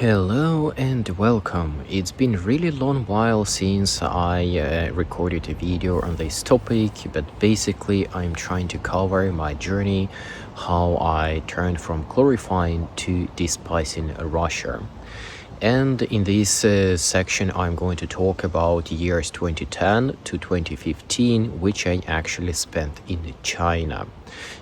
Hello and welcome. It's been really long while since I recorded a video on this topic, but basically I'm trying to cover my journey, how I turned from glorifying to despising Russia. And in this section, I'm going to talk about years 2010 to 2015, which I actually spent in China.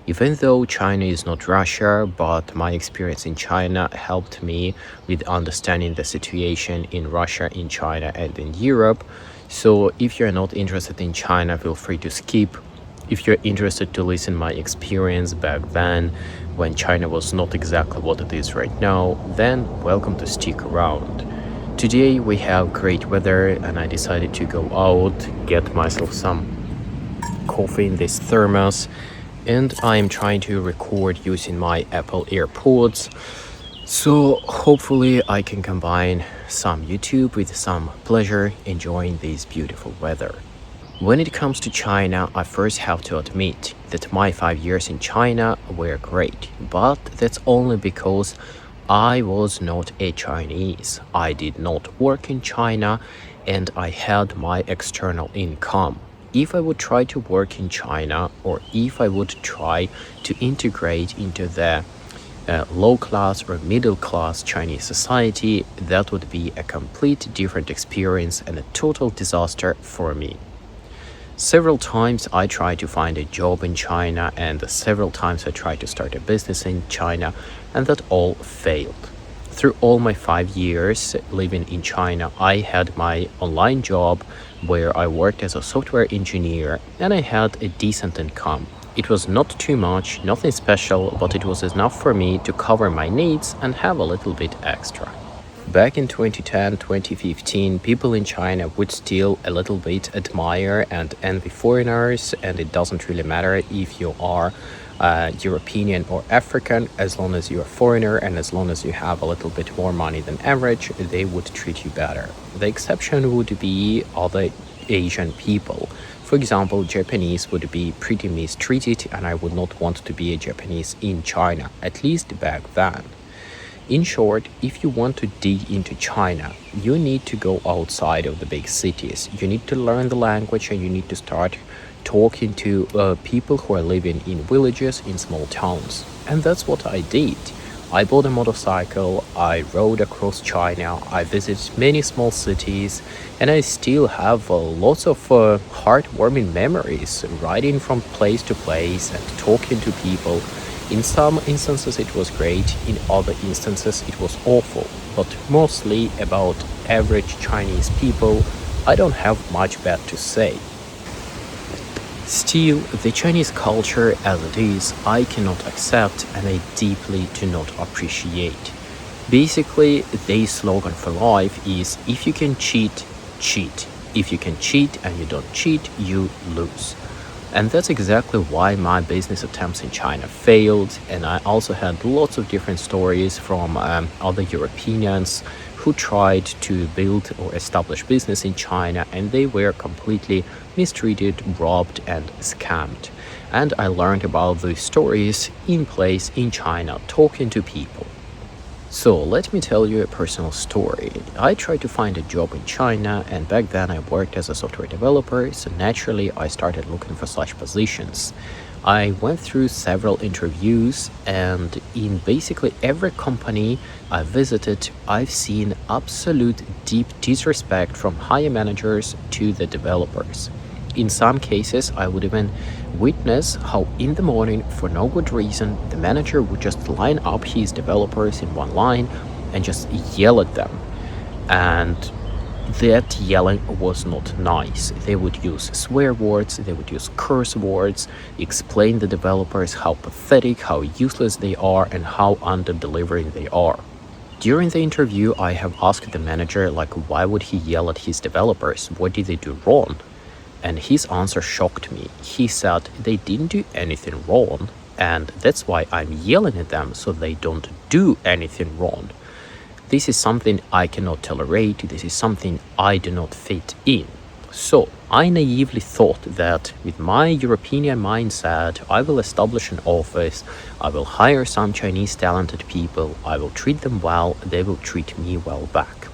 Even though China is not Russia, but my experience in China helped me with understanding the situation in Russia, in China, and in Europe. So if you're not interested in China, feel free to skip. If you're interested to listen my experience back then, when China was not exactly what it is right now, then welcome to stick around. Today we have great weather and I decided to go out, get myself some coffee in this thermos, and I am trying to record using my Apple AirPods. So hopefully I can combine some YouTube with some pleasure enjoying this beautiful weather. When it comes to China, I first have to admit that my 5 years in China were great, but that's only because I was not a Chinese. I did not work in China and I had my external income. If I would try to work in China, or if I would try to integrate into the low class or middle class Chinese society, that would be a complete different experience and a total disaster for me. Several times I tried to find a job in China, and several times I tried to start a business in China, and that all failed. Through all my 5 years living in China, I had my online job where I worked as a software engineer and I had a decent income. It was not too much, nothing special, but it was enough for me to cover my needs and have a little bit extra. Back in 2010, 2015, people in China would still a little bit admire and envy foreigners, and it doesn't really matter if you are European or African. As long as you're a foreigner and as long as you have a little bit more money than average, they would treat you better. The exception would be other Asian people. For example, Japanese would be pretty mistreated, and I would not want to be a Japanese in China, at least back then. In short, if you want to dig into China, you need to go outside of the big cities. You need to learn the language and you need to start talking to people who are living in villages, in small towns. And that's what I did. I bought a motorcycle, I rode across China, I visited many small cities, and I still have lots of heartwarming memories riding from place to place and talking to people. In some instances it was great, in other instances it was awful, but mostly about average Chinese people, I don't have much bad to say. Still, the Chinese culture as it is, I cannot accept and I deeply do not appreciate. Basically, their slogan for life is, if you can cheat, cheat. If you can cheat and you don't cheat, you lose. And that's exactly why my business attempts in China failed, and I also had lots of different stories from other Europeans who tried to build or establish business in China, and they were completely mistreated, robbed, and scammed. And I learned about those stories in place in China, talking to people. So let me tell you a personal story. I tried to find a job in China, and back then I worked as a software developer, so naturally I started looking for such positions. I went through several interviews, and in basically every company I visited, I've seen absolute deep disrespect from higher managers to the developers. In some cases, I would even witness how in the morning, for no good reason, the manager would just line up his developers in one line and just yell at them. And that yelling was not nice. They would use swear words, they would use curse words, explain the developers how pathetic, how useless they are, and how under-delivering they are. During the interview, I have asked the manager, why would he yell at his developers? What did they do wrong? And his answer shocked me. He said they didn't do anything wrong, and that's why I'm yelling at them, so they don't do anything wrong. This is something I cannot tolerate. This is something I do not fit in. So I naively thought that with my European mindset, I will establish an office, I will hire some Chinese talented people, I will treat them well, they will treat me well back.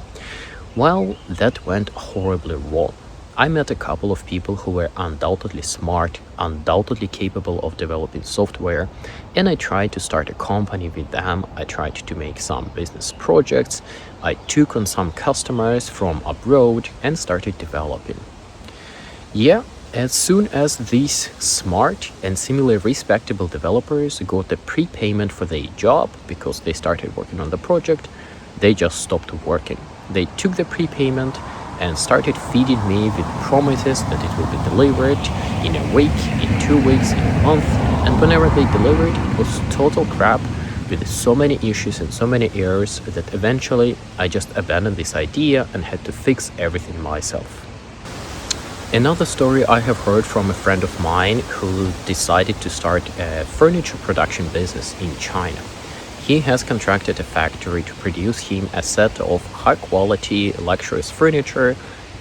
Well, that went horribly wrong. I met a couple of people who were undoubtedly smart, undoubtedly capable of developing software, and I tried to start a company with them. I tried to make some business projects. I took on some customers from abroad and started developing. Yeah, as soon as these smart and similarly respectable developers got the prepayment for their job because they started working on the project, they just stopped working. They took the prepayment and started feeding me with promises that it will be delivered in a week, in 2 weeks, in a month, and whenever they delivered, it was total crap with so many issues and so many errors that eventually I just abandoned this idea and had to fix everything myself. Another story I have heard from a friend of mine who decided to start a furniture production business in China. He has contracted a factory to produce him a set of high-quality, luxurious furniture,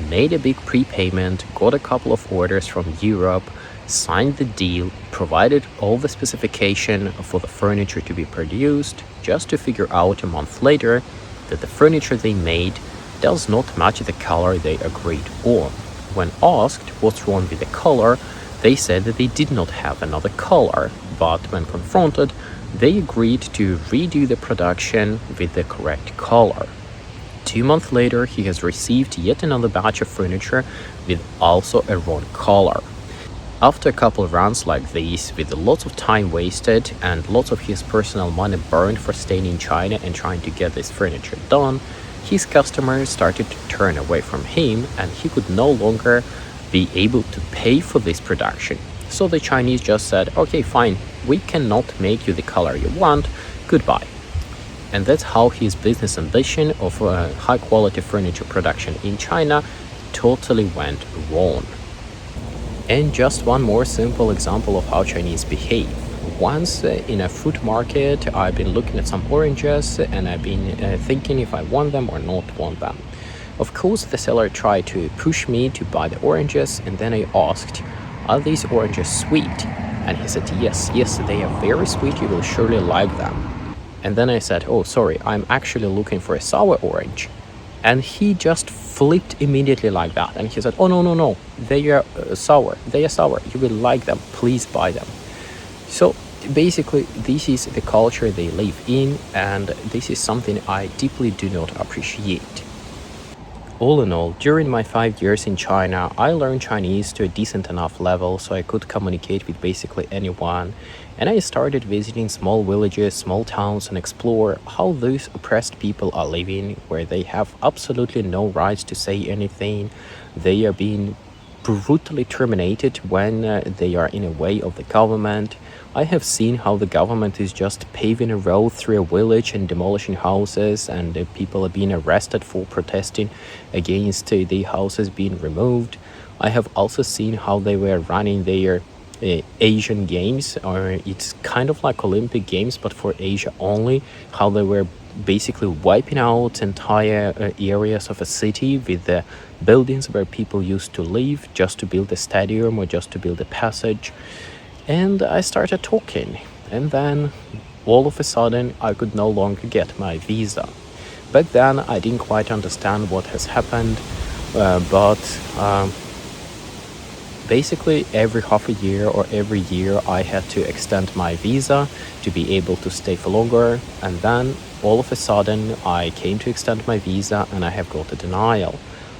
made a big prepayment, got a couple of orders from Europe, signed the deal, provided all the specification for the furniture to be produced, just to figure out a month later that the furniture they made does not match the color they agreed on. When asked what's wrong with the color, they said that they did not have another color, but when confronted, they agreed to redo the production with the correct color. 2 months later, he has received yet another batch of furniture with also a wrong color. After a couple of runs like these, with lots of time wasted and lots of his personal money burned for staying in China and trying to get this furniture done, his customers started to turn away from him and he could no longer be able to pay for this production. So the Chinese just said, okay, fine, we cannot make you the color you want, goodbye. And that's how his business ambition of high quality furniture production in China totally went wrong. And just one more simple example of how Chinese behave. Once in a fruit market, I've been looking at some oranges and I've been thinking if I want them or not want them. Of course, the seller tried to push me to buy the oranges, and then I asked, are these oranges sweet? And he said, yes, they are very sweet, you will surely like them. And then I said, oh, sorry, I'm actually looking for a sour orange. And he just flipped immediately like that. And he said, oh, no, they are sour, you will like them, please buy them. So basically, this is the culture they live in, and this is something I deeply do not appreciate. All in all, during my 5 years in China, I learned Chinese to a decent enough level so I could communicate with basically anyone. And I started visiting small villages, small towns, and explore how those oppressed people are living, where they have absolutely no rights to say anything. They are being brutally terminated when they are in a way of the government. I have seen how the government is just paving a road through a village and demolishing houses, and people are being arrested for protesting against the houses being removed. I have also seen how they were running their Asian games, or it's kind of like Olympic games but for Asia only, how they were basically wiping out entire areas of a city with the buildings where people used to live just to build a stadium or just to build a passage. And I started talking, and then all of a sudden I could no longer get my visa. Back then I didn't quite understand what has happened, but basically every half a year or every year I had to extend my visa to be able to stay for longer, and then all of a sudden I came to extend my visa and I have got a denial.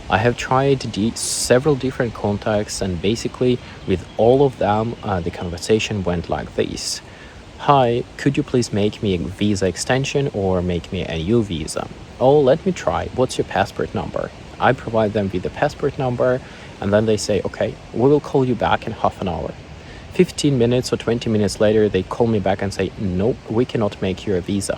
I have tried several different contacts, and basically with all of them the conversation went like this. Hi, could you please make me a visa extension or make me a new visa? Oh, let me try. What's your passport number? I provide them with the passport number, and then they say, okay, we will call you back in half an hour. 15 minutes or 20 minutes later, they call me back and say, nope, we cannot make you a visa.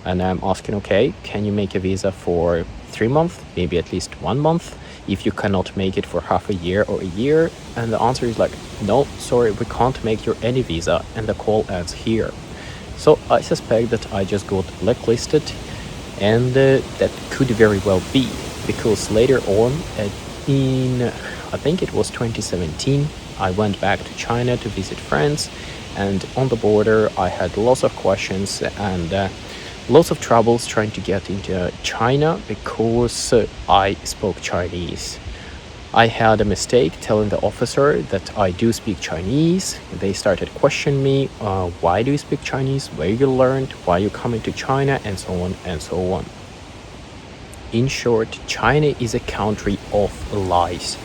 And I'm asking, okay, can you make a visa for 3 months, maybe at least 1 month, if you cannot make it for half a year or a year? And the answer is like, no, sorry, we can't make you any visa, and the call ends here. So I suspect that I just got blacklisted, and that could very well be, because later on in I think it was 2017. I went back to China to visit friends, and on the border I had lots of questions and lots of troubles trying to get into China because I spoke Chinese. I had a mistake telling the officer that I do speak Chinese. They started questioning me, why do you speak Chinese, where you learned, why you coming to China, and so on and so on. In short, China is a country of lies.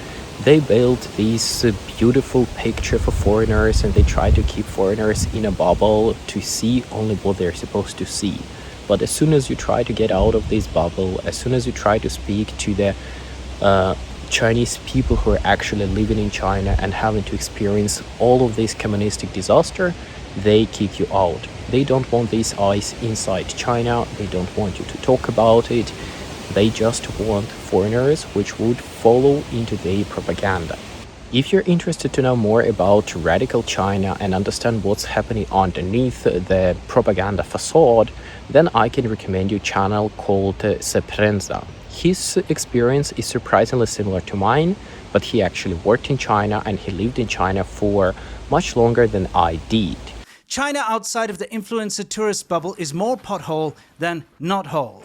They built this beautiful picture for foreigners, and they try to keep foreigners in a bubble to see only what they're supposed to see. But as soon as you try to get out of this bubble, as soon as you try to speak to the Chinese people who are actually living in China and having to experience all of this communistic disaster, they kick you out. They don't want these eyes inside China. They don't want you to talk about it. They just want foreigners which would follow into their propaganda. If you're interested to know more about radical China and understand what's happening underneath the propaganda facade, then I can recommend you a channel called Serpentza. His experience is surprisingly similar to mine, but he actually worked in China and he lived in China for much longer than I did. China outside of the influencer tourist bubble is more pothole than not whole.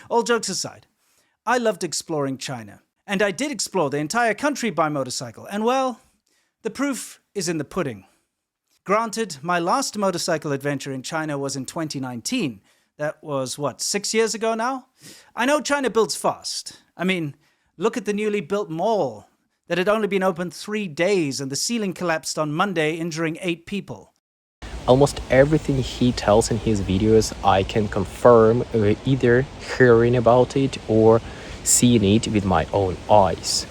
All jokes aside, I loved exploring China. And I did explore the entire country by motorcycle. And well, the proof is in the pudding. Granted, my last motorcycle adventure in China was in 2019. That was, 6 years ago now? I know China builds fast. I mean, look at the newly built mall that had only been open 3 days and the ceiling collapsed on Monday, injuring 8 people. Almost everything he tells in his videos I can confirm either hearing about it or seeing it with my own eyes.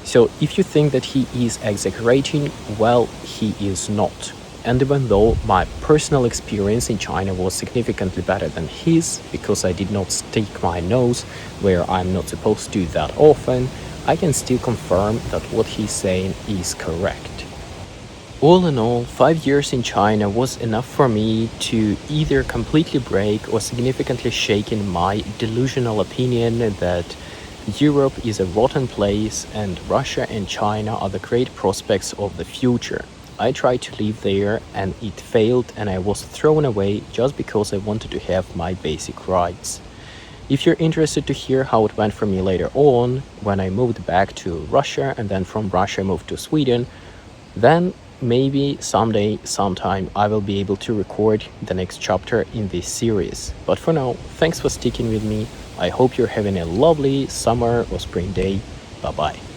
So if you think that he is exaggerating, well, he is not. And even though my personal experience in China was significantly better than his, because I did not stick my nose where I'm not supposed to that often, I can still confirm that what he's saying is correct. All in all, 5 years in China was enough for me to either completely break or significantly shake in my delusional opinion that Europe is a rotten place and Russia and China are the great prospects of the future. I tried to live there and it failed, and I was thrown away just because I wanted to have my basic rights. If you're interested to hear how it went for me later on, when I moved back to Russia and then from Russia I moved to Sweden, then maybe someday, sometime, I will be able to record the next chapter in this series. But for now, thanks for sticking with me. I hope you're having a lovely summer or spring day. Bye-bye.